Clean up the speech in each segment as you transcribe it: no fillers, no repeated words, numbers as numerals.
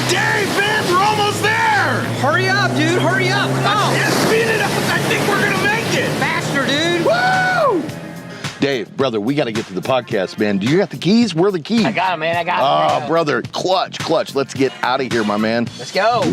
Devin, we're almost there! Hurry up, dude. Hurry up. Come on. Yeah, speed it up. I think we're going to make it. Faster, dude. Woo! Dave, brother, we got to get to the podcast, man. Do you got the keys? Where are the keys? I got him, man. I got him. Oh, brother, clutch. Let's get out of here, my man. Let's go.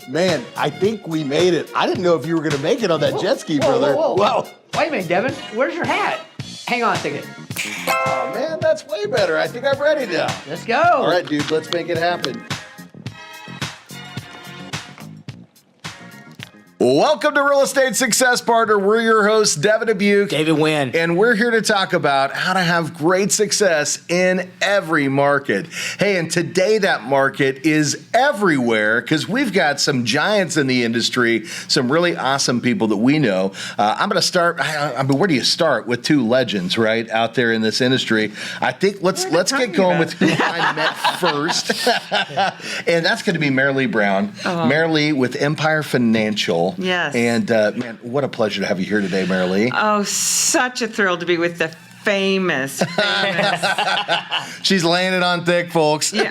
Man, I think we made it. I didn't know if you were going to make it on that jet ski, brother. Whoa. Wait a minute, Devin. Where's your hat? Hang on a second. Oh, man, that's way better. I think I'm ready now. Let's go. All right, dude, let's make it happen. Welcome to Real Estate Success Partner. We're your hosts, Devin Dubuc. David Nguyen. And we're here to talk about how to have great success in every market. Hey, and today that market is everywhere because we've got some giants in the industry, some really awesome people that we know. I'm going to start, where do you start? With two legends, right, out there in this industry. I think let's get going with who I met first. And that's going to be Merrily Brown. Merrily with Mpire Financial. Yes. And man, what a pleasure to have you here today, Merrily. Oh, such a thrill to be with the famous. She's laying it on thick, folks. Yeah,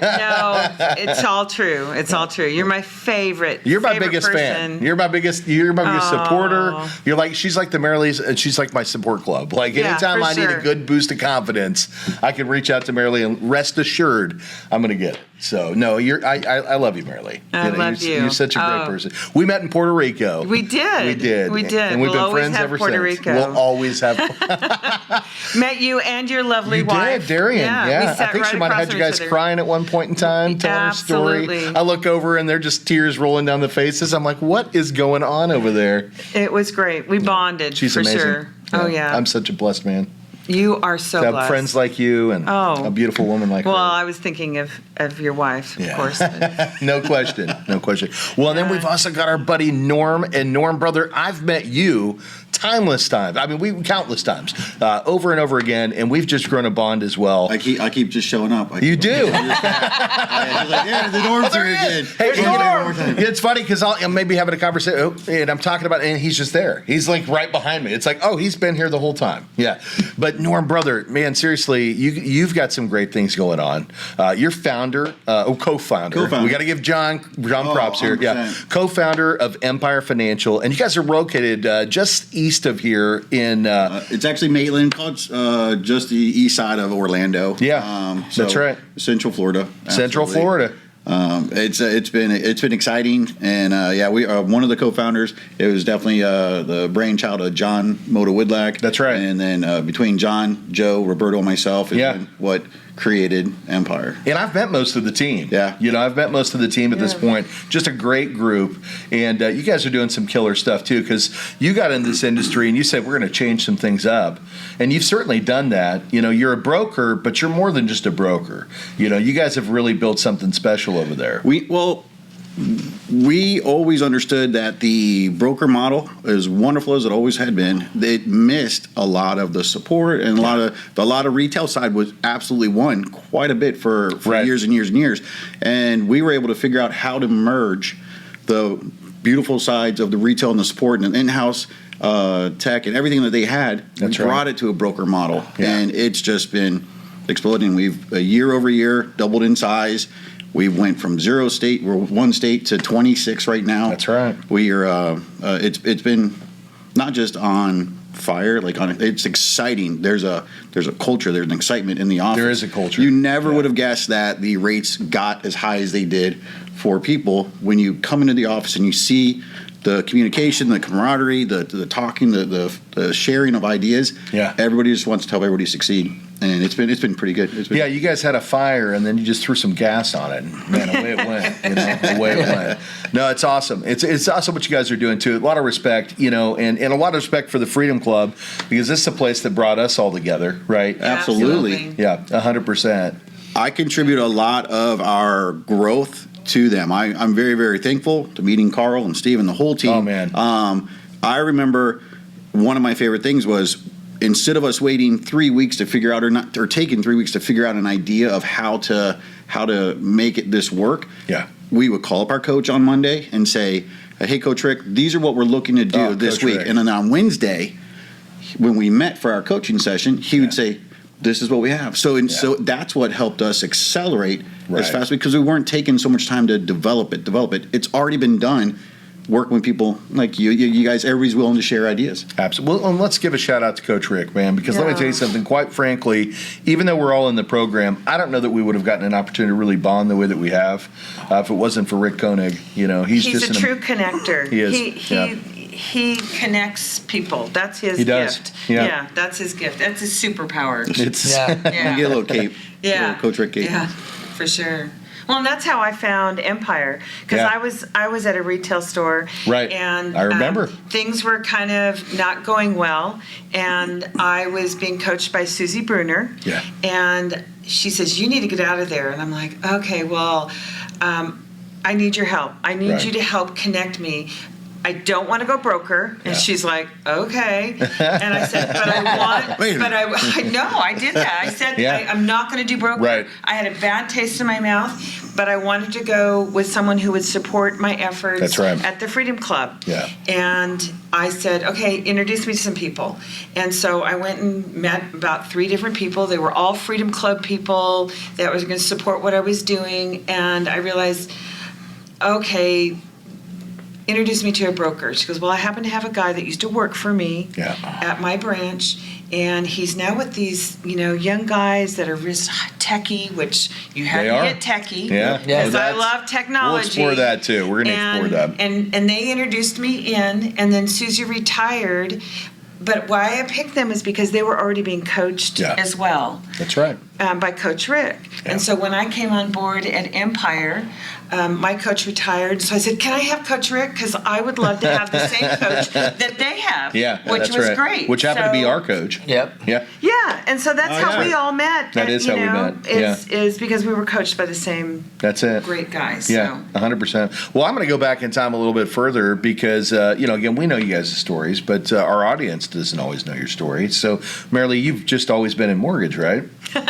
no, it's all true. It's all true. You're my favorite. You're my favorite biggest person. fan. You're my biggest supporter. You're like, she's like the Merrily's, and she's like my support club. Like anytime I need a good boost of confidence, I can reach out to Merrily and rest assured I'm going to get it. So no, I love you, Merrily. I love you. You're such a great person. We met in Puerto Rico. We did. And we've been friends ever since. Rico. We'll always have. Met you and your lovely wife. You did, Darian. Yeah. I think she might have had you guys crying at one point in time, telling her story. I look over and they're just tears rolling down the faces. I'm like, what is going on over there? It was great. We bonded. She's for amazing. Sure. Yeah. Oh yeah. I'm such a blessed man. You are so to blessed. have friends like you and a beautiful woman like her. Well, I was thinking of your wife, of course. No question. Well, and then we've also got our buddy Norm. And Norm, brother, I've met you timeless times. I mean, countless times, over and over again, and we've just grown a bond as well. I keep just showing up. You do. He's like, yeah, the Norm's here again. Hey, Norm. It's funny because I'll maybe having a conversation, and I'm talking about, and he's just there. He's like right behind me. It's like, oh, he's been here the whole time. Yeah. But Norm, brother, man, seriously, you've got some great things going on. You're founder, co-founder. We got to give John props here. 100%. Yeah. Co-founder of Mpire Financial, and you guys are located just east of here in. It's actually Maitland, just the east side of Orlando. Yeah, that's right. Central Florida. Absolutely. Central Florida. It's been exciting, and we are one of the co-founders. It was definitely the brainchild of John Moda Widlack. That's right. And then between John, Joe, Roberto, and myself, has been what created Mpire. And I've met most of the team. Yeah. I've met most of the team at this point. Just a great group. And you guys are doing some killer stuff, too, because you got in this industry and you said, we're going to change some things up. And you've certainly done that. You're a broker, but you're more than just a broker. You guys have really built something special over there. We always understood that the broker model, as wonderful as it always had been, it missed a lot of the support, and a lot of retail side was absolutely won quite a bit for years and years and years. And we were able to figure out how to merge the beautiful sides of the retail and the support and the in-house tech and everything that they had. That's we brought it to a broker model, and it's just been exploding. We've year over year doubled in size. We went from we're one state to 26 right now. That's right. We are. It's been not just on fire, it's exciting. There's a culture. There's an excitement in the office. There is a culture. You never would have guessed that the rates got as high as they did for people when you come into the office and you see the communication, the camaraderie, the talking, the sharing of ideas. Yeah. Everybody just wants to help everybody succeed, and it's been pretty good. Yeah, you guys had a fire, and then you just threw some gas on it, and man, away it went. Away it went. No, it's awesome. It's awesome what you guys are doing too. A lot of respect, and a lot of respect for the Freedom Club, because this is a place that brought us all together, right? Absolutely. Yeah, 100%. I contribute a lot of our growth to them. I'm very, very thankful to meeting Carl and Steve and the whole team. Oh, man. I remember one of my favorite things was, instead of us waiting 3 weeks to figure out or taking 3 weeks to figure out an idea of how to make this work. Yeah. We would call up our coach on Monday and say, "Hey, Coach Rick, these are what we're looking to do this Coach week." Rick. And then on Wednesday, when we met for our coaching session, he would say, "This is what we have." So that's what helped us accelerate as fast, because we weren't taking so much time to develop it. It's already been done. Working with people like you guys, everybody's willing to share ideas. Absolutely. Well, and let's give a shout out to Coach Rick, man, because let me tell you something. Quite frankly, even though we're all in the program, I don't know that we would have gotten an opportunity to really bond the way that we have if it wasn't for Rick Koenig. He's just a true connector. He is. He connects people. That's his He does. gift. Yeah. That's his gift. That's his superpower. It's Yeah. You get a little cape. Yeah. Little Coach Rick cape. Yeah, for sure. Well, and that's how I found Mpire, because I was at a retail store, Right. And I remember. things were kind of not going well, and I was being coached by Susie Bruner, Yeah. and she says, "You need to get out of there," and I'm like, "Okay, well, I need your help. I need you to help connect me. I don't want to go broker." And she's like, "Okay." And I said, "But I want." Wait a minute. I did that. I said, "I'm not going to do broker." Right. I had a bad taste in my mouth, but I wanted to go with someone who would support my efforts. That's right. At the Freedom Club. Yeah. And I said, "Okay, introduce me to some people." And so I went and met about 3 different people. They were all Freedom Club people that was going to support what I was doing. And I realized, okay, introduced me to a broker. She goes, "Well, I happen to have a guy that used to work for me at my branch, and he's now with these, young guys that are just techie," which you have to get techie. Yeah. Because Well, I love technology. We'll explore that too. We're going to explore that. And they introduced me in, and then Susie retired. But why I picked them is because they were already being coached as well. That's right. By Coach Rick. Yeah. And so when I came on board at Mpire, my coach retired. So I said, "Can I have Coach Rick? Because I would love to have the same coach that they have." Yeah, which that's was right. great. Which happened to be our coach. Yep. Yeah. Yeah, and so that's how we all met. That is how we met. Is because we were coached by the same That's it. great guys. Yeah, 100%. Well, I'm going to go back in time a little bit further because, again, we know you guys' stories, but our audience doesn't always know your story. So, Merrily, you've just always been in mortgage, right? No.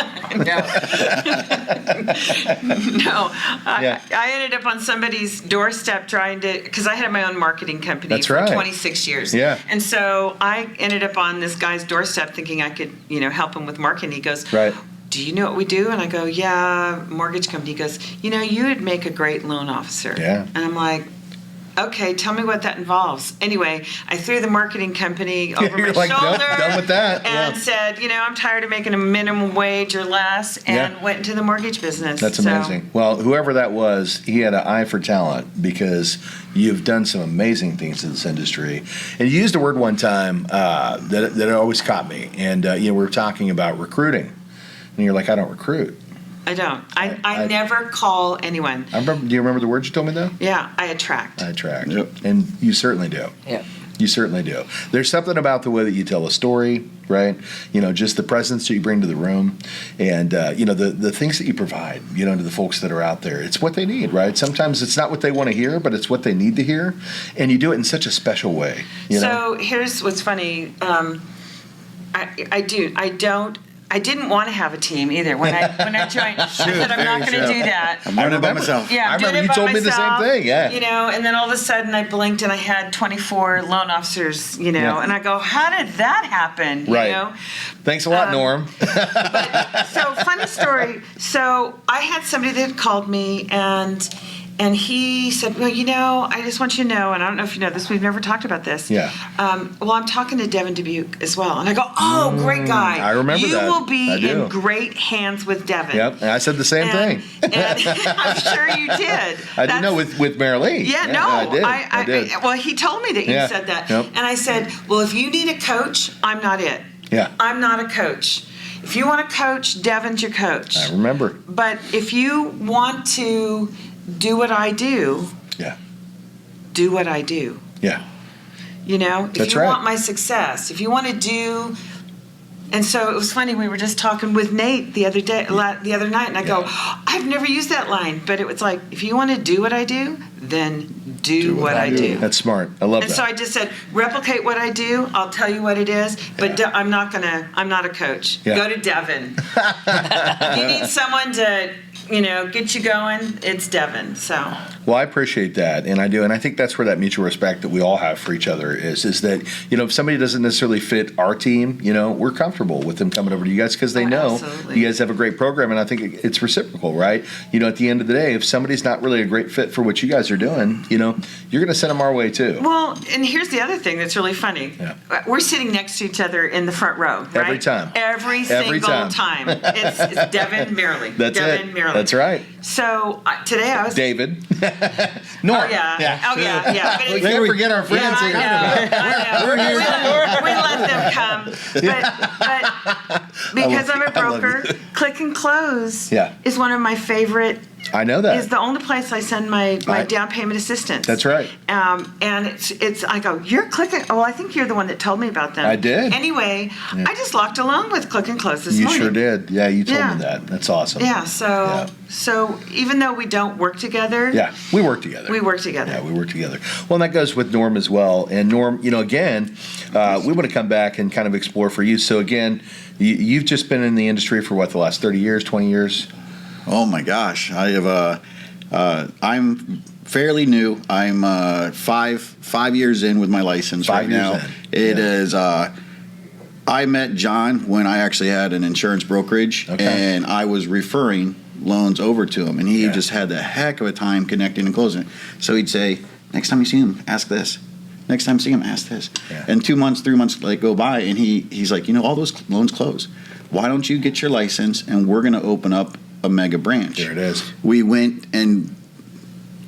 I ended up on somebody's doorstep because I had my own marketing company for 26 years. Yeah. And so I ended up on this guy's doorstep thinking I could, help him with marketing. He goes, "Do you know what we do?" And I go, "Yeah, mortgage company." He goes, "You would make a great loan officer." Yeah. And I'm like, "Okay, tell me what that involves." Anyway, I threw the marketing company over my like, shoulder. Nope, done with that. And said, "I'm tired of making a minimum wage or less," and went into the mortgage business. That's amazing. Well, whoever that was, he had an eye for talent because you've done some amazing things in this industry. And you used a word one time that always caught me. And, we were talking about recruiting. And you're like, "I don't recruit." I don't. I never call anyone. Do you remember the words you told me, though? Yeah, I attract. I attract. Yep. And you certainly do. Yeah. You certainly do. There's something about the way that you tell a story, right? Just the presence that you bring to the room and, the things that you provide, to the folks that are out there. It's what they need, right? Sometimes it's not what they want to hear, but it's what they need to hear. And you do it in such a special way. So here's what's funny. I didn't want to have a team either. When I joined, I said, "I'm not going to do that." I'm doing it by myself. Yeah, I I'm doing remember it you by told me the same myself, thing, yeah. And then all of a sudden I blinked and I had 24 loan officers, and I go, "How did that happen?" Right. Thanks a lot, Norm. So funny story. So I had somebody that called me and And he said, well, I just want you to know, and I don't know if you know this, we've never talked about this. Yeah. Well, I'm talking to Devin Dubuc as well. And I go, oh, great guy. I remember you that. will be I do. in great hands with Devin. Yep, and I said the same thing. And I'm sure you did. I did know with Merrily. Yeah, no. I did. Well, he told me that you said that. Yep. And I said, well, if you need a coach, I'm not it. Yeah. I'm not a coach. If you want a coach, Devin's your coach. I remember. But if you want to do what I do, do what I do. Yeah. If That's you right. want my success, if you want to do. And so it was funny. We were just talking with Nate the other night, and I go, I've never used that line, but it was like, if you want to do what I do, then do what I do. That's smart. I love that. And so I just said, replicate what I do. I'll tell you what it is, but I'm not a coach. Yeah. Go to Devin. If you need someone to, get you going, it's Devin. So. Well, I appreciate that, and I do, and I think that's where that mutual respect that we all have for each other is that if somebody doesn't necessarily fit our team, we're comfortable with them coming over to you guys because they know absolutely. you guys have a great program, and I think it's reciprocal, right? At the end of the day, if somebody's not really a great fit for what you guys are doing, you're going to send them our way too. Well, and here's the other thing that's really funny. Yeah. We're sitting next to each other in the front row, right? Every time. Every single time. It's Devin, Merrily. That's Devin, it. Merrily. That's right. So today I was. David. Oh Norm. yeah. Oh yeah. But We it's, can't forget our friends I here. know. We let them come. But because I'm a broker, Click and Close is one of my favorite. I know that. Is the only place I send my down payment assistance. That's right. And it's I go, you're Clicking. Oh, I think you're the one that told me about them. I did. Anyway, I just locked along with Click and Close this You morning. sure did. Yeah, you told me that. That's awesome. Yeah. So even though we don't work together. Yeah, we work together. We work together. Yeah, we work together. Well, and that goes with Norm as well. And Norm, again, we want to come back and kind of explore for you. So again, you've just been in the industry for the last 30 years, 20 years? Oh my gosh, I have. I'm fairly new. I'm 5 years in with my license 5 right years now. in. It is. I met John when I actually had an insurance brokerage, and I was referring loans over to him, and he just had the heck of a time connecting and closing. So he'd say, "Next time you see him, ask this. Next time you see him, ask this." Yeah. And 2 months, 3 months go by, and he's like, all those loans close. Why don't you get your license, and we're going to open up a mega branch. There it is. We went and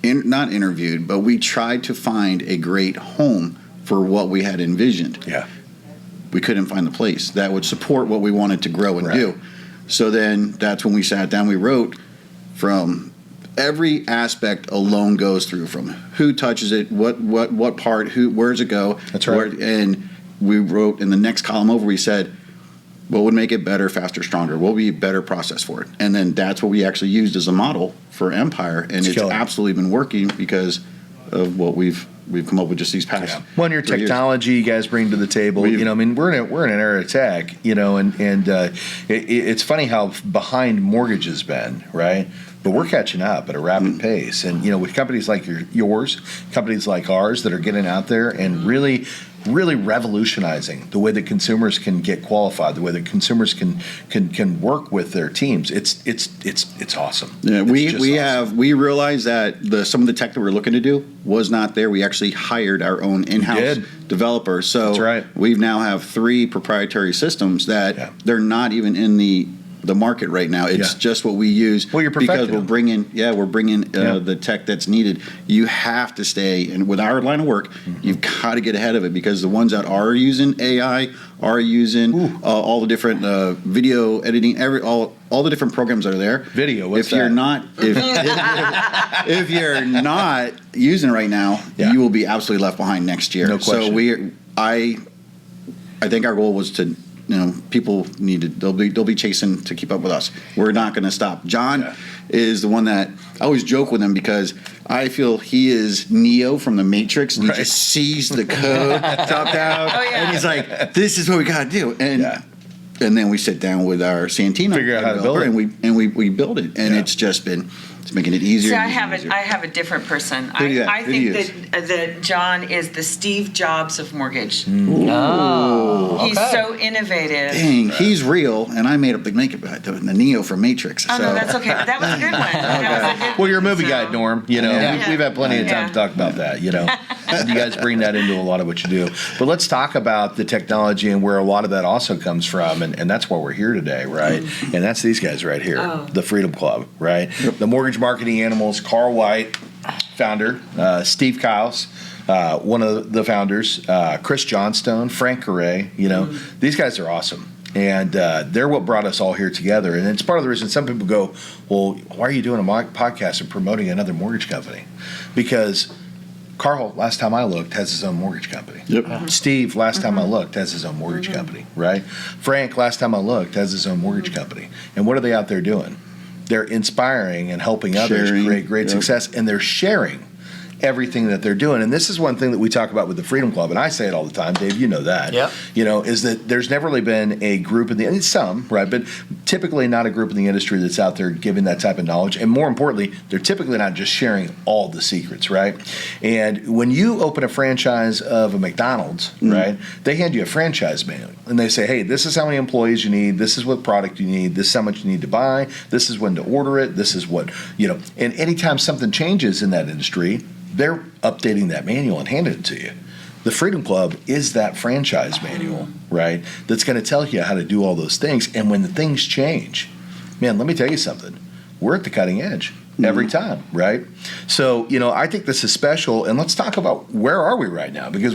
not interviewed, but we tried to find a great home for what we had envisioned. Yeah. We couldn't find the place that would support what we wanted to grow and do. So then that's when we sat down. We wrote from every aspect a loan goes through, from who touches it, what part, where's it go. That's right. And we wrote in the next column over, we said, what would make it better, faster, stronger? What would be a better process for it? And then that's what we actually used as a model for Mpire, and it's absolutely been working because of what we've come up with just these past. Well, and your technology you guys bring to the table. We're in an era of tech, and it's funny how behind mortgage has been, right? But we're catching up at a rapid pace, and with companies like yours, companies like ours that are getting out there and really revolutionizing the way that consumers can get qualified, the way that consumers can work with their teams. It's awesome. Yeah, we realized that some of the tech that we're looking to do was not there. We actually hired our own in-house developer. So that's right. We now have 3 proprietary systems that they're not even in the market right now. It's just what we use because we're bringing the tech that's needed. You have to stay, and with our line of work, you've got to get ahead of it, because the ones that are using AI are using all the different video editing, all the different programs that are there. Video. What's If you're not using it right now, you will be absolutely left behind next year. No question. So I think our goal was to. People they'll be chasing to keep up with us. We're not going to stop. John is the one that I always joke with him, because I feel he is Neo from the Matrix, and he just sees the code top down, and he's like, "This is what we got to do." And and then we sit down with our Santino Figure out how to build developer, it. and we build it, and it's just been making it easier. See, and I have easier. I have a different person. Who do you have? I Who do you think that John is the Steve Jobs of mortgage. Oh, He's okay. so innovative. Dang, he's real, and I made up the Neo from Matrix. Oh so. no, that's okay. That was a good one. That was a good Well, you're a one. movie guy, Norm. You know, Yeah. we've had plenty of time to talk about that. You know, you guys bring that into a lot of what you do. But let's talk about the technology and where a lot of that also comes from, and that's why we're here today, right? And that's these guys right here, the Freedom Club, right? The Mortgage Marketing Animals, Carl White, founder, Steve Kyles, one of the founders, Chris Johnstone, Frank Correa. You know, these guys are awesome. And they're what brought us all here together. And it's part of the reason some people go, well, why are you doing a podcast and promoting another mortgage company? Because Carl, last time I looked, has his own mortgage company. Yep. Steve, last time I looked, has his own mortgage company, right? Frank, last time I looked, has his own mortgage company. And what are they out there doing? They're inspiring and helping others Sharing. create great success, and they're sharing everything that they're doing. And this is one thing that we talk about with the Freedom Club, and I say it all the time, Dave, you know that. Yep. You know, is that there's never really been a group in the, and some, right, but typically not a group in the industry that's out there giving that type of knowledge. And more importantly, they're typically not just sharing all the secrets, right? And when you open a franchise of a McDonald's, right, they hand you a franchise manual and they say, hey, this is how many employees you need, this is what product you need, this is how much you need to buy, this is when to order it, this is what, you know, and anytime something changes in that industry, they're updating that manual and handing it to you. The Freedom Club is that franchise manual, right? That's going to tell you how to do all those things. And when the things change, man, let me tell you something. We're at the cutting edge every time, right? So, you know, I think this is special. And let's talk about where are we right now? Because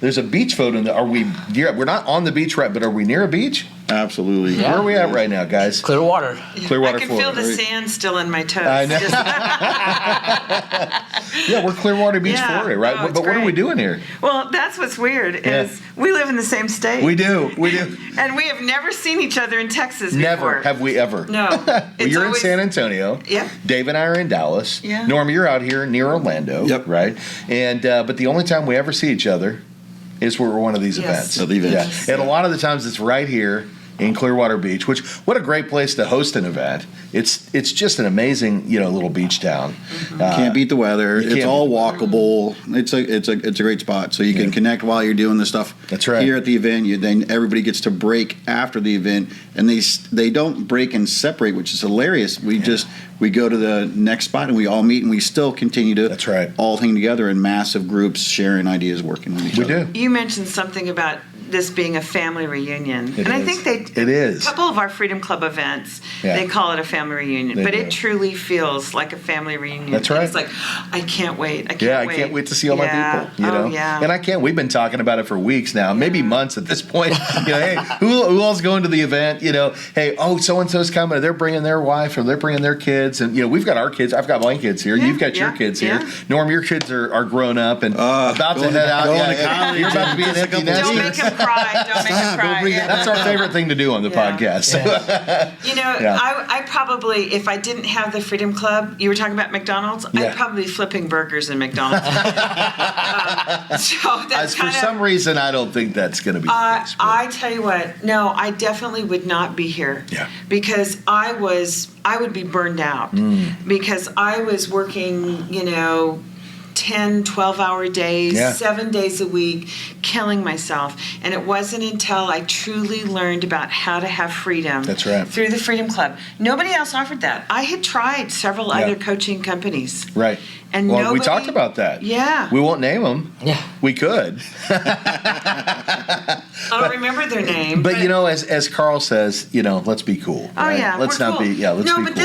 there's a beach photo. We're not on the beach, right? But are we near a beach? Absolutely. Yeah. Where are we at right now, guys? Clear water. Clearwater, I can feel Florida. the sand still in my toes. I know. Yeah, we're Clearwater Beach, Yeah. Florida, right? Oh, but it's what are we great. doing here? Well, that's what's weird is we live in the same state. We do. And we have never seen each other in Texas Never before. have we ever. No. Well, It's you're always- in San Antonio. Yeah. Dave and I are in Dallas. Yeah. Norm, you're out here near Orlando. Yep. Right. And but the only time we ever see each other is when we're one of these Yes. events. Of the events. Yeah. And a lot of the times it's right here in Clearwater Beach, which what a great place to host an event. It's just an amazing, you know, little beach town. Can't beat the weather. you It's can't all walkable. It's a great spot. So you can connect while you're doing the stuff. That's right. Here at the event, then everybody gets to break after the event, and they don't break and separate, which is hilarious. We go to the next spot and we all meet and we still continue to. That's right. All hang together in massive groups, sharing ideas, working with each other. We do. You mentioned something about this being a family reunion. It I is. think It is. a couple of our Freedom Club events, Yeah. they call it a family reunion. They But do. it truly feels like a family reunion. That's right. It's like, I can't wait. I can't wait to see all my people. You know, Oh, yeah. and I can't. We've been talking about it for weeks now, maybe months at this point. You know, hey, who else going to the event? You know, hey, so and so's coming. They're bringing their wife or they're bringing their kids, and you know, we've got our kids. I've got my kids here. Yeah, You've got your yeah, kids here. yeah. Norm, your kids are grown up and about to going head to- out. going Yeah, to college you're about to be an in just a empty couple nester. Don't make him cry. Don't make him Stop, cry. don't bring that Yeah. That's our favorite thing to do on the Yeah. podcast. You know, Yeah. I probably, if I didn't have the Freedom Club, you were talking about McDonald's, Yeah. I'd probably be flipping burgers in McDonald's. So that's For kind of. some reason, I don't think that's going to be the case. but- I tell you what, no, I definitely would not be here. Yeah. Because I would be burned out. Because I was working, 10, 12-hour days, Yeah. 7 days a week, killing myself. And it wasn't until I truly learned about how to have freedom. That's right. Through the Freedom Club. Nobody else offered that. I had tried several Yeah. other coaching companies. Right. And well, we nobody- talked about that. Yeah. We won't name them. Yeah. We could. I don't remember their name. But you know, as Carl says, let's be cool. Oh right? yeah, let's we're not cool. be. Yeah, let's no, be but cool.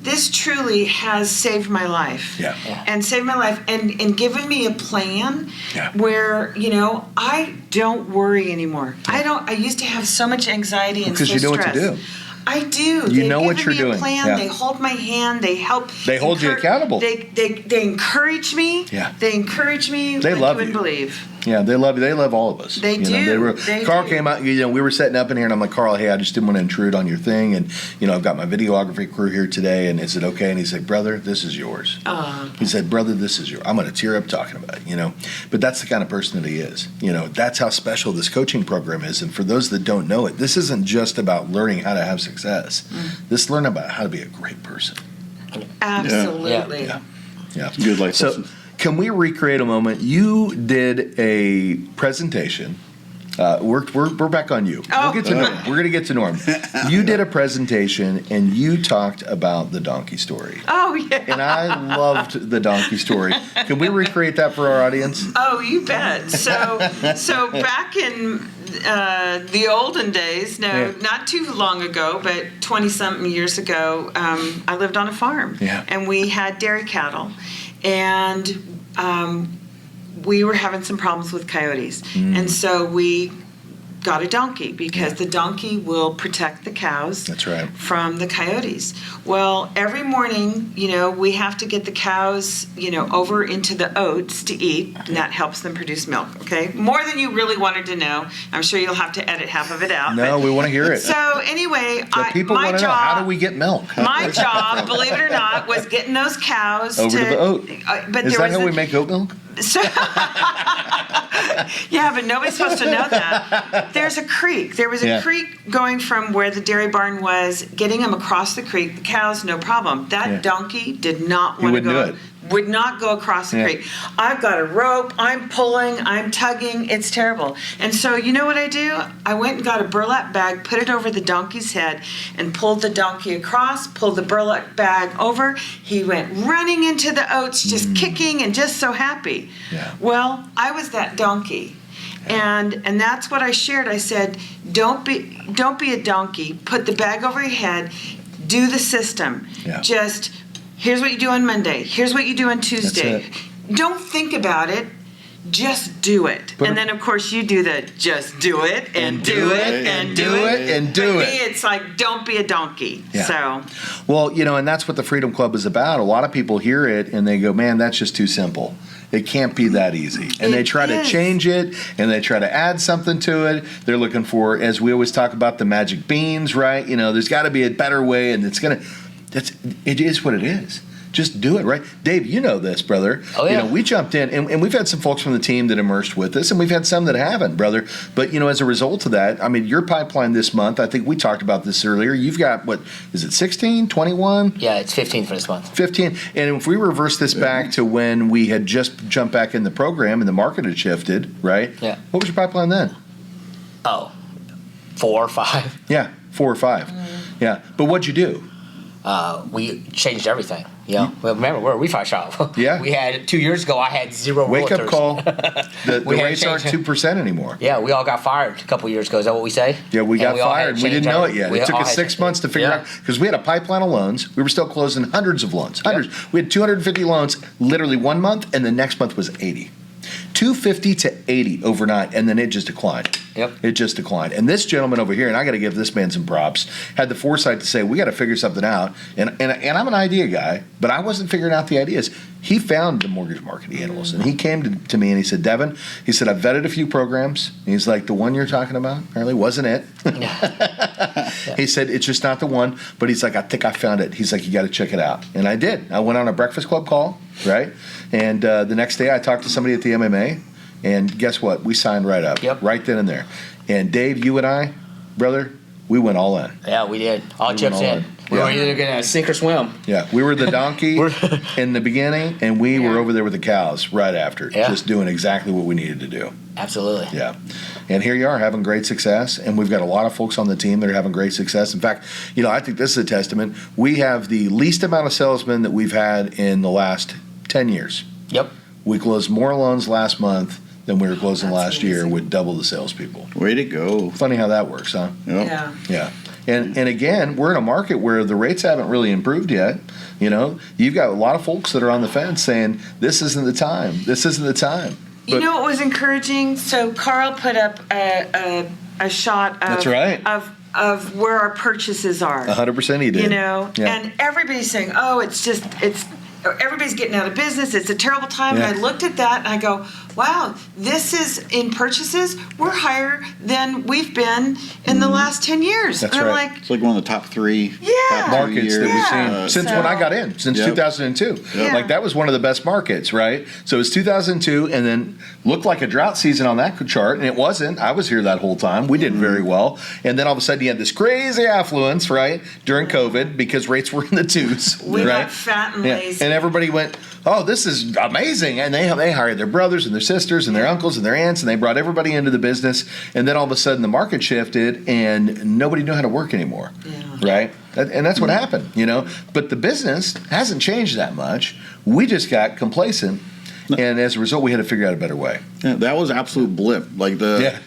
this truly has saved my life. Yeah. And saved my life and given me a plan Yeah. where I don't worry anymore. I used to have so much anxiety and Because so you know what stress. to do. I do. You They've know what given you're me doing. A plan. Yeah. They hold my hand. They help. They hold you accountable. They encourage me. Yeah. They encourage me. They like love you wouldn't you. believe. Yeah, they love you. They love all of us. They do. They Carl do. came out. We were setting up in here, and I'm like, Carl, hey, I just didn't want to intrude on your thing, and I've got my videography crew here today, and is it okay? And he said, brother, this is yours. He said, brother, this is yours. I'm going to tear up talking about it. But that's the kind of person that he is. That's how special this coaching program is. And for those that don't know it, this isn't just about learning how to have success. This is learning about how to be a great person. Absolutely. Yeah. Good life So, lesson. can we recreate a moment? You did a presentation. We're back on you. Oh. We'll get to Norm. We're going to get to Norm. You did a presentation and you talked about the donkey story. Oh, yeah. And I loved the donkey story. Can we recreate that for our audience? Oh, you bet. So back in the olden days, not too long ago, but 20-something years ago, I lived on a farm. Yeah. And we had dairy cattle. And we were having some problems with coyotes. And so we got a donkey because the donkey will protect the cows That's right. from the coyotes. Well, every morning, we have to get the cows, over into the oats to eat, and that helps them produce milk, okay? More than you really wanted to know. I'm sure you'll have to edit half of it out. No, we want to hear it. So anyway, People my want to know, job, how do we get milk? my job, believe it or not, was getting those cows Over to the oat. But Is there that was how we make oat milk? So, yeah, but nobody's supposed to know that. There's a creek. There was a creek going from where the dairy barn was, getting them across the creek. The cows, no problem. That donkey did not want to go. wouldn't do it. Would not go across the creek. I've got a rope. I'm pulling. I'm tugging. It's terrible. And so you know what I do? I went and got a burlap bag, put it over the donkey's head, and pulled the donkey across, pulled the burlap bag over. He went running into the oats, just kicking and just so happy. Yeah. Well, I was that donkey. And that's what I shared. I said, don't be a donkey. Put the bag over your head. Do the system. Yeah. Just here's what you do on Monday. Here's what you do on Tuesday. Don't think about it. Just do it. And then, of course, you do the just do it and do it and do it and do For it. me, it's like, don't be a donkey. Yeah. So, Well, and that's what the Freedom Club is about. A lot of people hear it and they go, man, that's just too simple. It can't be that easy. And they try to change it and they try to add something to it. They're looking for, as we always talk about, the magic beans, right? There's got to be a better way, and it is what it is. Just do it, right? Dave, you know this, brother. Oh, yeah. We jumped in, and we've had some folks from the team that immersed with us, and we've had some that haven't, brother. But, as a result of that, your pipeline this month, I think we talked about this earlier, you've got, what, is it 16, 21? Yeah, it's 15 for this month. 15. And if we reverse this back to when we had just jumped back in the program and the market had shifted, right? Yeah. What was your pipeline then? Oh, 4 or 5. Yeah, 4 or 5. Yeah. But what'd you do? We changed everything. Well, remember, we're a refi shop. Yeah. We had 2 years ago. I had 0 Wake up realtors. call. The We had rates aren't changed- 2% anymore. Yeah, we all got fired a couple years ago. Is that what we say? Yeah, we And got all had fired. to We didn't change know our- it yet. we It took all us had 6 months to figure out, because we had a pipeline of loans. We were still closing hundreds of loans. Hundreds. We had 250 loans literally 1 month, and the next month was 80. 250 to 80 overnight, and then it just declined. Yep. It just declined. And this gentleman over here, and I got to give this man some props, had the foresight to say, we got to figure something out. And I'm an idea guy, but I wasn't figuring out the ideas. He found the mortgage market animals, and he came to me and he said, Devin, he said, I've vetted a few programs. And he's like, the one you're talking about apparently wasn't it. He said, it's just not the one. But he's like, I think I found it. He's like, you got to check it out. And I did. I went on a Breakfast Club call, right? And the next day I talked to somebody at the MMA, and guess what? We signed right up, right then and there. And Dave, you and I, brother, we went all in. Yeah, we did. All chips all in. in. We Yeah. were either going to sink or swim. Yeah, we were the donkey in the beginning, and we were over there with the cows right after, just doing exactly what we needed to do. Absolutely. Yeah. And here you are having great success, and we've got a lot of folks on the team that are having great success. In fact, I think this is a testament. We have the least amount of salesmen that we've had in the last 10 years. Yep. We closed more loans last month than we were closing That's last year amazing. with double the salespeople. Way to go. Funny how that works, huh? Yep. yeah. Yeah. And again, we're in a market where the rates haven't really improved yet. You've got a lot of folks that are on the fence saying, this isn't the time. This isn't the time. You know what was encouraging? So Carl put up a shot of, That's right. of where our purchases are. 100% he did. And everybody's saying, oh, it's everybody's getting out of business. It's a terrible time. Yeah. And I looked at that and I go, wow, this is in purchases. We're higher than we've been in the last 10 years. That's and I'm right. like, It's like one of the top three markets that we've Yeah. seen since So- when I got in, since Yep. 2002. Yeah. Like that was one of the best markets, right? So it was 2002, and then looked like a drought season on that chart, and it wasn't. I was here that whole time. We did very well, and then all of a sudden you had this crazy affluence, right, during COVID because rates were in the twos, we right? got fat and Yeah. lazy. And everybody went, oh, this is amazing. And they hired their brothers and their sisters and their uncles and their aunts, and they brought everybody into the business. And then all of a sudden the market shifted and nobody knew how to work anymore. Yeah. Right? And that's what happened, you know. But the business hasn't changed that much. We just got complacent. And as a result, we had to figure out a better way. Yeah, that was absolute blip. Like the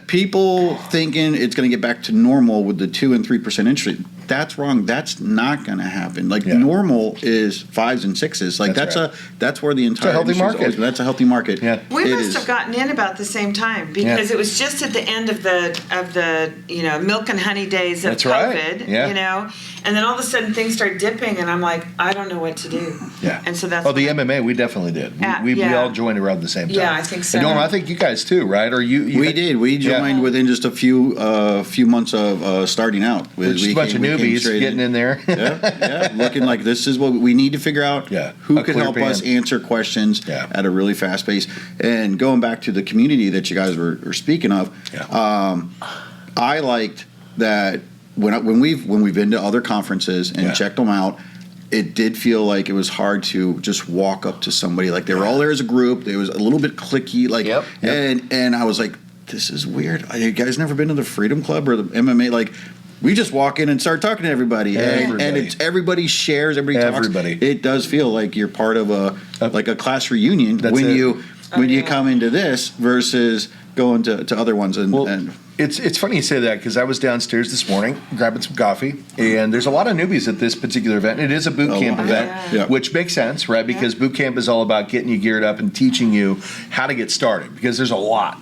people thinking it's going to get back to normal with the 2 and 3% interest rate. That's wrong. That's not going to happen. Like normal is 5s and 6s. Like that's where the entire healthy industry's market. always been. That's a healthy market. Yeah. We It must is. have gotten in about the same time because it was just at the end of the milk and honey days of That's right. COVID, Yeah. and then all of a sudden things start dipping and I'm like, I don't know what to do. Yeah. And so that's the MMA we definitely did. We all joined around the same time. Yeah, I think so. And Norm, I think you guys too, right? Or you We did. We joined within just a few months of starting out. Just a bunch of newbies getting in there. yeah, looking like this is what we need to figure out. Yeah. Who A could clear help pan. us answer questions at a really fast pace? And going back to the community that you guys were speaking of, I liked that when we've been to other conferences and checked them out. It did feel like it was hard to just walk up to somebody. Like they were all there as a group. It was a little bit cliquey. Like, and I was like, this is weird. You guys never been to the Freedom Club or the MMA? Like, we just walk in and start talking to everybody. And it's everybody shares, everybody talks. It does feel like you're part of a class reunion when you come into this versus going to other ones. And it's funny you say that because I was downstairs this morning grabbing some coffee, and there's a lot of newbies at this particular event. It is a boot camp event, which makes sense, right? Because boot camp is all about getting you geared up and teaching you how to get started. Because there's a lot.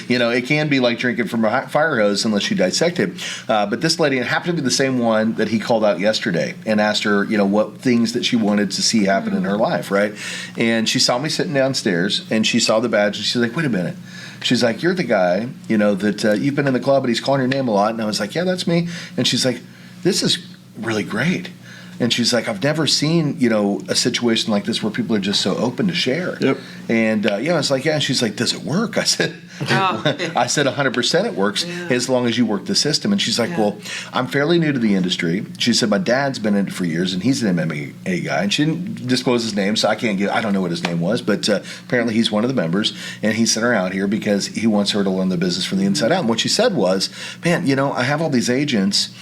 You know, it can be like drinking from a fire hose unless you dissect it. But this lady, it happened to be the same one that he called out yesterday and asked her, you know, what things that she wanted to see happen in her life, right? And she saw me sitting downstairs, and she saw the badge, and she's like, wait a minute. She's like, you're the guy, you know, that you've been in the club, but he's calling your name a lot. And I was like, yeah, that's me. And she's like, this is really great. And she's like, I've never seen, you know, a situation like this where people are just so open to share. Yep. And, I was like, yeah. And she's like, does it work? I said, 100% it works as long as you work the system. And she's like, well, I'm fairly new to the industry. She said, my dad's been in it for years, and he's an MMA guy. And she didn't disclose his name, so I don't know what his name was, but apparently he's one of the members, and he sent her out here because he wants her to learn the business from the inside out. And what she said was, man, you know, I have all these agents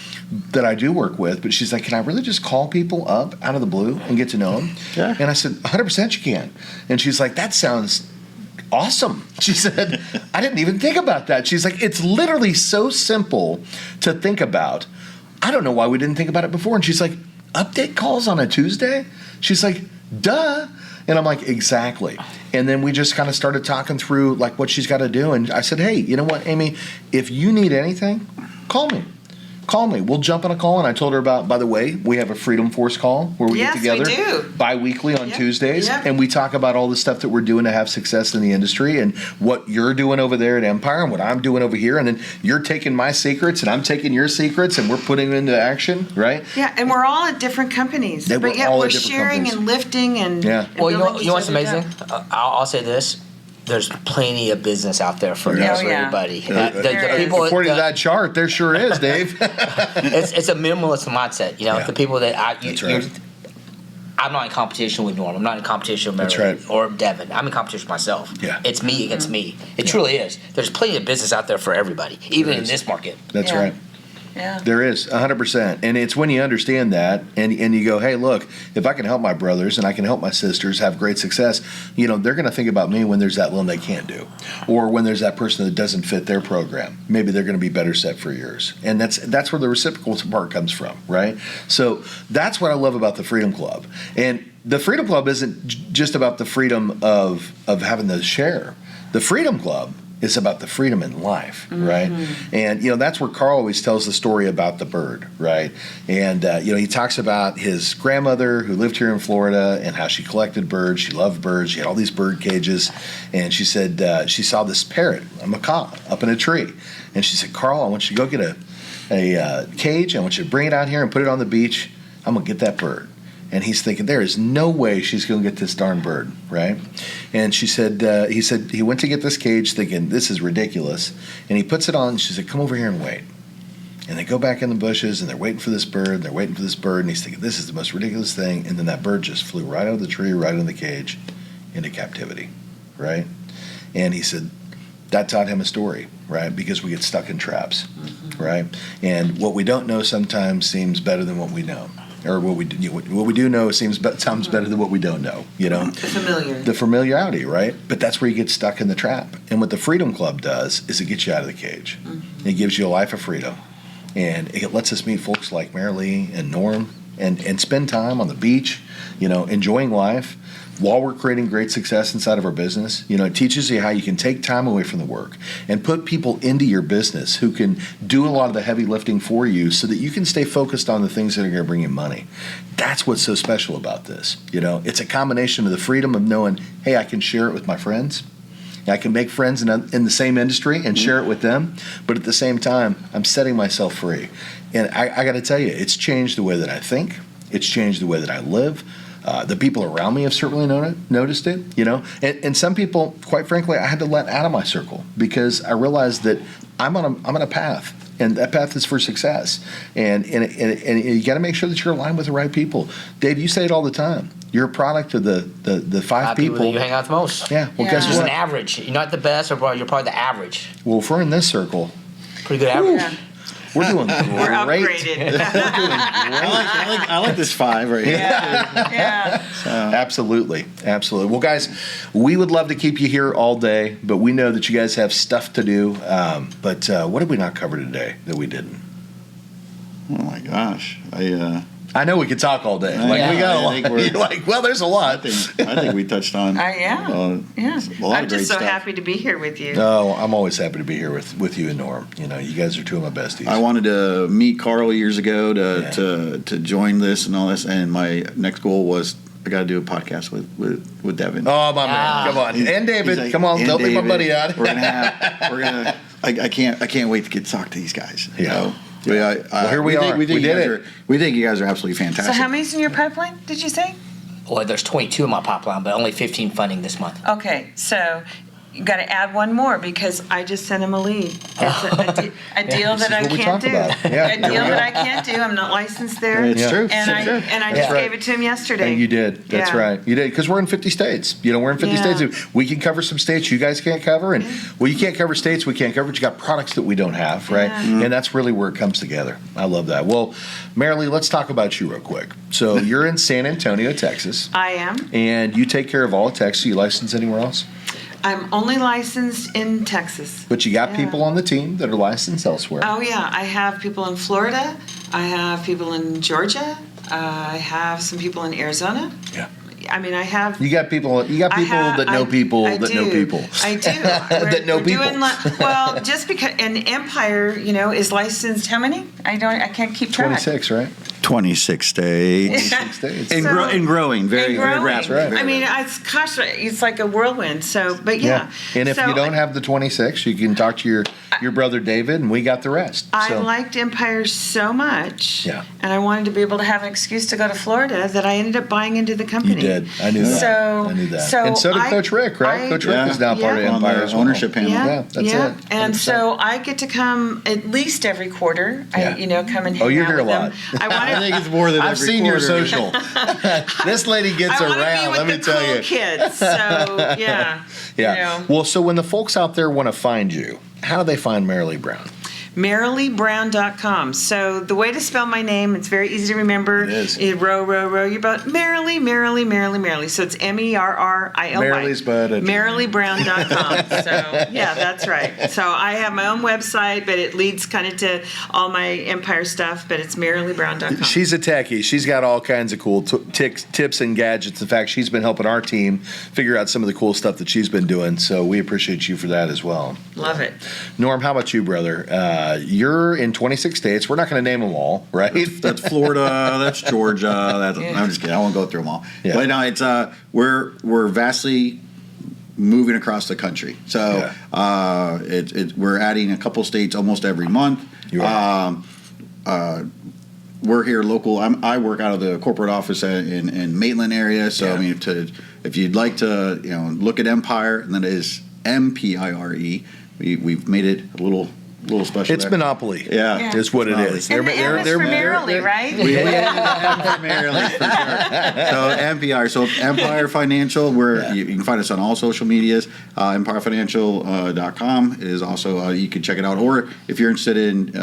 that I do work with, but she's like, can I really just call people up out of the blue and get to know them? Yeah. And I said, 100% you can. And she's like, that sounds awesome. She said, I didn't even think about that. She's like, it's literally so simple to think about. I don't know why we didn't think about it before. And she's like, update calls on a Tuesday? She's like, duh. And I'm like, exactly. And then we just kind of started talking through like what she's got to do. And I said, hey, you know what, Amy, if you need anything, call me. We'll jump on a call. And I told her about, by the way, we have a Freedom Force call where we get together bi-weekly on Tuesdays. And we talk about all the stuff that we're doing to have success in the industry and what you're doing over there at Mpire and what I'm doing over here. And then you're taking my secrets and I'm taking your secrets and we're putting them into action, right? Yeah, and we're all at different companies. But yet we're sharing and lifting and well, you know what's amazing? I'll say this. There's plenty of business out there for everybody. The people, according to that chart, there sure is, Dave. it's a minimalist mindset. You know, the people that I'm not in competition with Norm. I'm not in competition with Merrily or Devin. I'm in competition with myself. Yeah. It's me against me. It truly is. There's plenty of business out there for everybody, even in this market. That's right. Yeah. There is 100%. And it's when you understand that and you go, hey, look, if I can help my brothers and I can help my sisters have great success, you know, they're going to think about me when there's that loan they can't do or when there's that person that doesn't fit their program. Maybe they're going to be better set for yours. And that's where the reciprocal part comes from, right? So that's what I love about the Freedom Club. And the Freedom Club isn't just about the freedom of having the share. The Freedom Club It's about the freedom in life, right? And, that's where Carl always tells the story about the bird, right? And, he talks about his grandmother who lived here in Florida and how she collected birds. She loved birds. She had all these bird cages. And she said she saw this parrot, a macaw, up in a tree. And she said, Carl, I want you to go get a cage. I want you to bring it out here and put it on the beach. I'm going to get that bird. And he's thinking, there is no way she's going to get this darn bird, right? And he said he went to get this cage thinking, this is ridiculous. And he puts it on, and she said, come over here and wait. And they go back in the bushes, and they're waiting for this bird, and he's thinking, this is the most ridiculous thing. And then that bird just flew right out of the tree, right in the cage, into captivity, right? And he said, that taught him a story, right? Because we get stuck in traps, right? And what we don't know sometimes seems better than what we know. Or what we do know sounds better than what we don't know, The familiarity, right? But that's where you get stuck in the trap. And what the Freedom Club does is it gets you out of the cage. It gives you a life of freedom. And it lets us meet folks like Merrily and Norm and spend time on the beach, enjoying life while we're creating great success inside of our business. It teaches you how you can take time away from the work and put people into your business who can do a lot of the heavy lifting for you so that you can stay focused on the things that are going to bring you money. That's what's so special about this. It's a combination of the freedom of knowing, hey, I can share it with my friends. I can make friends in the same industry and share it with them. But at the same time, I'm setting myself free. And I got to tell you, it's changed the way that I think. It's changed the way that I live. The people around me have certainly noticed it, and some people, quite frankly, I had to let out of my circle because I realized that I'm on a path, and that path is for success. And you got to make sure that you're aligned with the right people. Dave, you say it all the time. You're a product of the five people that you hang out the most. Yeah. Well, guess Just what? an average. You're not the best, or you're probably the average. Well, if we're in this circle, pretty good average. Yeah. We're doing great. We're upgraded. I like this 5 right here. Yeah. Absolutely. Well, guys, we would love to keep you here all day, but we know that you guys have stuff to do. But what did we not cover today that we didn't? Oh my gosh, I know we could talk all day. We got a lot. You're like, well, there's a lot. I think we touched on. Yeah. A lot I'm of great just so stuff. happy to be here with you. No, I'm always happy to be here with you and Norm. You guys are two of my besties. I wanted to meet Carl years ago to join this and all this, and my next goal was I got to do a podcast with Devin. Oh my man, come on, and David, like, come on, and don't leave my David, buddy out. We're gonna. I can't wait to get to talk to these guys. Yeah. Well, here we are. We did it. We think you guys are absolutely fantastic. So how many's in your pipeline, did you say? Well, there's 22 in my pipeline, but only 15 funding this month. Okay, so you got to add one more because I just sent him a lead. That's a deal that I can't do. Yeah, A deal that I can't do. I'm not licensed there. It's true. And I just gave it to him yesterday. And you did. That's right. You did, because we're in 50 states. We're in 50 states. We can cover some states you guys can't cover. And, well, you can't cover states we can't cover, but you got products that we don't have, right? Yeah. And that's really where it comes together. I love that. Well, Merrily, let's talk about you real quick. So you're in San Antonio, Texas. I am. And you take care of all of Texas. You licensed anywhere else? I'm only licensed in Texas. But you got people on the team that are licensed elsewhere. Oh, yeah. I have people in Florida. I have people in Georgia. I have some people in Arizona. Yeah. I mean, I have. You got people that know people I that do. know people. I do. That know people. Well, just because, and Mpire, is licensed. How many? I can't keep track. 26, right? 26 states. 26 states. And growing. Very growing. rapid. Right. I mean, it's like a whirlwind. So, but yeah. And if you don't have the 26, you can talk to your brother David, and we got the rest. I liked Mpire so much, and I wanted to be able to have an excuse to go to Florida that I ended up buying into the company. You did. I knew that. So, I knew that. So and so did Coach Rick, right? Coach Rick is now part of Mpire as well. Ownership panel. Yeah, that's it. And 100%. so I get to come at least every quarter. Yeah. Come and hang you're out here a with lot. them. I think it's more than I've every seen quarter. your social. This lady gets I want to around, be with let me the tell cool you. kids. So yeah. Yeah. Well, so when the folks out there want to find you, how do they find Merrily Brown? MerrilyBrown.com. So the way to spell my name, it's very easy to remember. It is. Row your boat. Merrily. So it's Merrily. Merrily's boat. MerrilyBrown.com. So yeah, that's right. So I have my own website, but it leads kind of to all my Empire stuff, but it's MerrilyBrown.com. She's a techie. She's got all kinds of cool tips and gadgets. In fact, she's been helping our team figure out some of the cool stuff that she's been doing. So we appreciate you for that as well. Love it. Norm, how about you, brother? You're in 26 states. We're not going to name them all, right? That's Florida. That's Georgia. I'm just kidding. I won't go through them all. Yeah. But no, it's we're vastly moving across the country. So we're adding a couple states almost every month. We're here local. I work out of the corporate office in Maitland area. So I mean, if you'd like to, look at Empire, and that is Mpire. We've made it a little special. It's there. Monopoly. Yeah, is what it is. And the M is for Merrily, right? We M for Merrily, for sure. So Mpire. So Mpire Financial. You can find us on all social medias. EmpireFinancial.com is also you can check it out. Or if you're interested in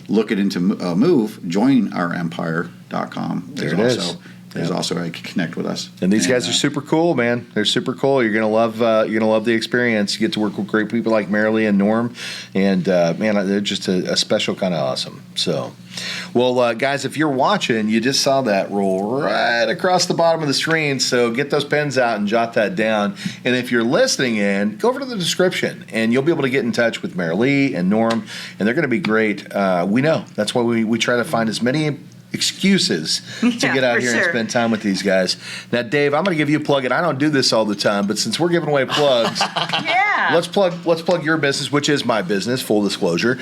looking into move, join our Empire.com. There's also how you can connect with us. And these guys are super cool, man. They're super cool. You're gonna love the experience. You get to work with great people like Merrily and Norm, and man, they're just a special kind of awesome. So, well, guys, if you're watching, you just saw that roll right across the bottom of the screen. So get those pens out and jot that down. And if you're listening in, go over to the description, and you'll be able to get in touch with Merrily and Norm, and they're going to be great. We know that's why we try to find as many excuses to get out here and spend time with these guys. Now, Dave, I'm going to give you a plug, and I don't do this all the time, but since we're giving away plugs, let's plug your business, which is my business, full disclosure.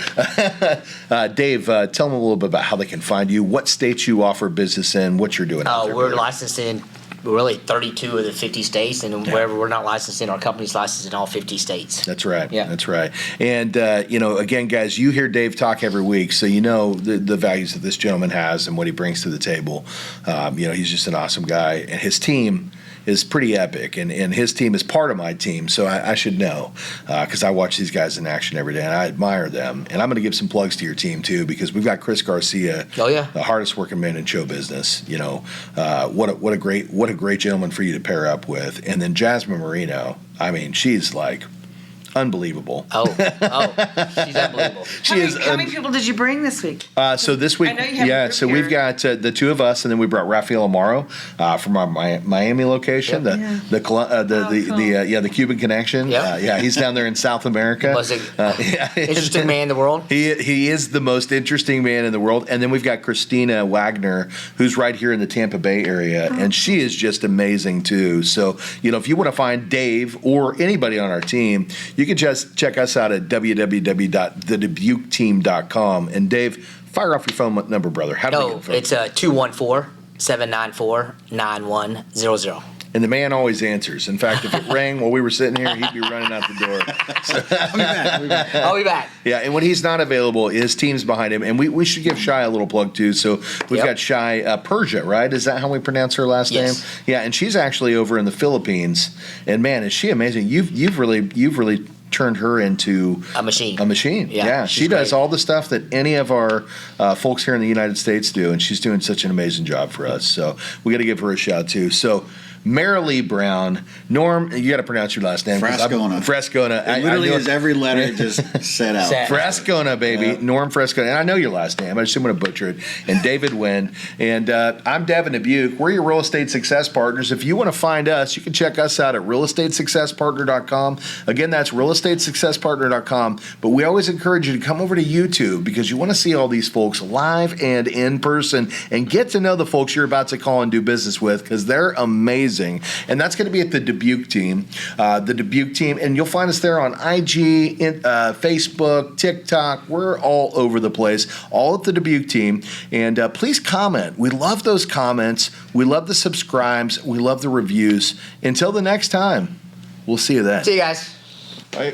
Dave, tell them a little bit about how they can find you, what states you offer business in, what you're doing. We're licensed in really 32 of the 50 states, and wherever we're not licensed in, our company's licensed in all 50 states. That's right. Yeah, that's right. And again, guys, you hear Dave talk every week, so you know the values that this gentleman has and what he brings to the table. He's just an awesome guy, and his team is pretty epic, and his team is part of my team, so I should know because I watch these guys in action every day, and I admire them. And I'm going to give some plugs to your team too, because we've got Chris Garcia, the hardest working man in show business. What a great gentleman for you to pair up with, and then Jasmine Marino. I mean, she's like unbelievable. She's unbelievable. How many people did you bring this week? So this week, so we've got the two of us, and then we brought Rafael Amaro from our Miami location, the Cuban connection. He's down there in South America. Most interesting man in the world. He is the most interesting man in the world. And then we've got Christina Wagner, who's right here in the Tampa Bay area, and she is just amazing too. So if you want to find Dave or anybody on our team, you can just check us out at www.thedubucteam.com. And Dave, fire off your phone number, brother. How do we get the phone? It's 214-794-9100. And the man always answers. In fact, if it rang while we were sitting here, he'd be running out the door. So, I'll be back. Yeah, and when he's not available, his team's behind him. And we should give Shai a little plug, too. So we've got Shai Persia, right? Is that how we pronounce her last name? Yeah, and she's actually over in the Philippines. And, man, is she amazing. You've really turned her into a machine. Yeah, she does all the stuff that any of our folks here in the United States do, and she's doing such an amazing job for us. So we got to give her a shout, too. So Merrily Brown. Norm, you got to pronounce your last name. Frascona. It literally is every letter just set out. Frascona, baby. Yeah. Norm Frascona. And I know your last name. I just didn't want to butcher it. And David Nguyen. And I'm Devin Dubuc. We're your real estate success partners. If you want to find us, you can check us out at realestatesuccesspartner.com. Again, that's realestatesuccesspartner.com. But we always encourage you to come over to YouTube because you want to see all these folks live and in person and get to know the folks you're about to call and do business with because they're amazing. And that's going to be at the Dubuc team. And you'll find us there on IG, Facebook, TikTok. We're all over the place, all at the Dubuc team. And please comment. We love those comments. We love the subscribes. We love the reviews. Until the next time, we'll see you then. See you guys. Bye.